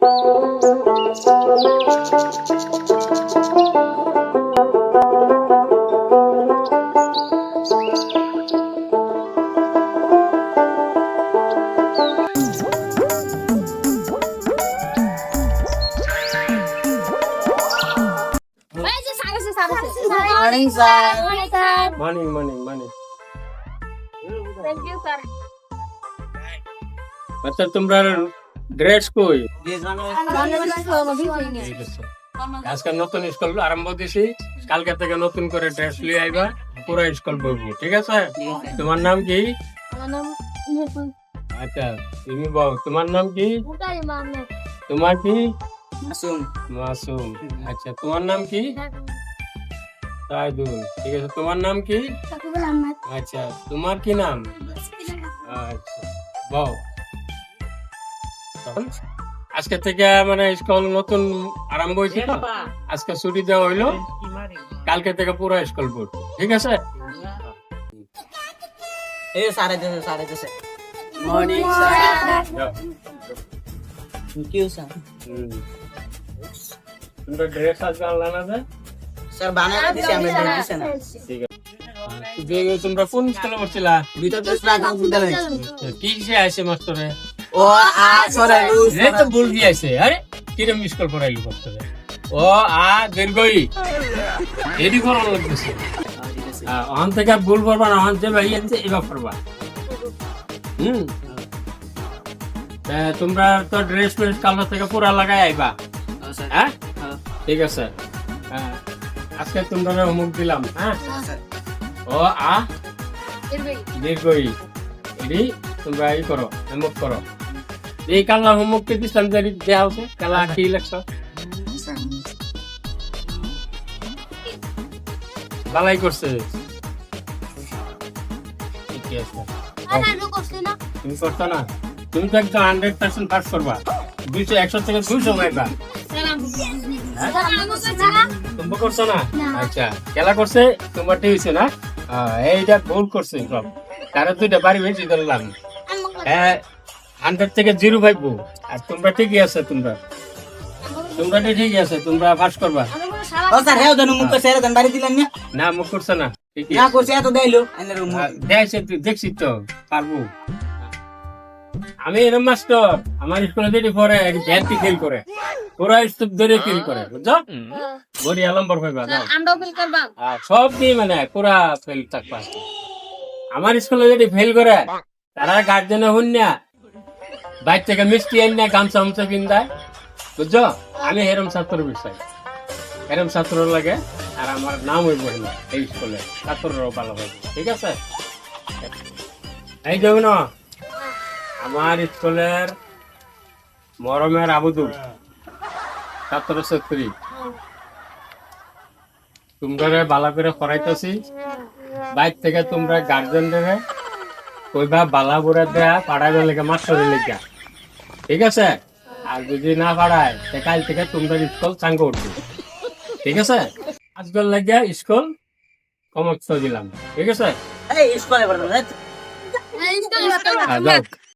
Morning, sir. Morning, sir. Morning. Thank you, sir. আচ্ছা তোমরা dress কই? আজকে নতুন স্কুল আরম্ভ দিছি, কালকে থেকে নতুন করে ড্রেস লিয়ে আইবা, পুরো স্কুল বলবো, ঠিক আছে? তোমার নাম কি? আচ্ছা তুমি বল, তোমার নাম কি? তোমার কি? মাসুম। আচ্ছা তোমার নাম কি? সাইদুল। ঠিক আছে, তোমার নাম কি? আচ্ছা তোমার কি নাম? আচ্ছা বল। আজকে থেকে মানে স্কুল নতুন আরম্ভ হয়েছে তো, আজকে ছুটি দেওয়া হইলো, কালকে থেকে পুরো স্কুল পড়বো, ঠিক আছে? Morning, sir. Thank you, sir. তোমরা ড্রেস আজকে আনলা না যে? Sir, banana দিছি আমরা দিছি না। ঠিক আছে। যে তোমরা কোন স্কুলে পড়ছিলা? কি সে আইছে মাস্টারে? ও সরে এই তো ভুল দিয়ে আইছে। আরে কিরম স্কুল পড়াইলো মাস্টারে? ও দীর্ঘই এডি করন লাগতেছে। অন থেকে ভুল করবা না, অন যে ভাই আছে এবার করবা। তোমরা তো ড্রেস কালার থেকে পুরা লাগাই আইবা, হ্যাঁ? ঠিক আছে। আজকে তোমরা হোমওয়ার্ক দিলাম, হ্যাঁ? ও দীর্ঘই এডি তোমরা ই করো, হোমওয়ার্ক করো। এই কালা হোমওয়ার্ক কে দিছাম জারি দেয়া আছে, কালা কি লেখছ? বালাই করছে। ঠিক আছে। তুমি করছো না? তুমি তো একদম 100% পাস করবা। 200 100 থেকে 200 পাইবা। তুমি করছো না? আচ্ছা খেলা করছে তোমার ঠিক হইছে না? এইটা ভুল করছে সব। কারণ দুইটা বাড়ি বেশি ধরলাম। 100 থেকে 0 পাইবো। আর তোমরা ঠিকই আছে, তোমরা ঠিকই আছে, তোমরা পাস করবা। ও স্যার হেও জানো মুখ করে সেরে দেন বাড়ি দিলেন না? না মুখ করছো না, ঠিকই না করছে এত দেইলো আইনের মুখ। দেখছি তুই, দেখছি তো পারবো। আমি এরম মাস্টার, আমার স্কুলে যেটি পড়ে ব্যান্টি ফেল করে, পুরা স্তূপ ধরে ফেল করে, বুঝছো? বড়ি আলম্বর পাইবা না, আমরাও ফেল করবা। সব দিয়ে মানে পুরা ফেল থাকবা। আমার স্কুলে যেটি ফেল করে তারা গার্জেনে হন না, বাইর থেকে মিষ্টি আন না, গামছা হামছা কিনদায়, বুঝছো? আমি এরম ছাত্র বিষয়, এরম ছাত্র লাগে, আর আমার নাম হইব না এই স্কুলে, ছাত্ররাও ভালো হবে, ঠিক আছে? এই দেখুন আমার স্কুলের মরমের আবুদুল ছাত্র ছাত্রী, তোমরা বালা করে পড়াইতেছি, বাইর থেকে তোমরা গার্জেনরে কইবা বালা বুড়া দেয়া পাড়াইবার লেগে মাস্টারের লেগে, ঠিক আছে? আর যদি না পাড়ায় কাল থেকে তোমরা স্কুল চাঙ্গ উঠবে, ঠিক আছে? আজকাল লাগে স্কুল কমক্স দিলাম, ঠিক আছে? এই স্কুলে পড়াবো যাও।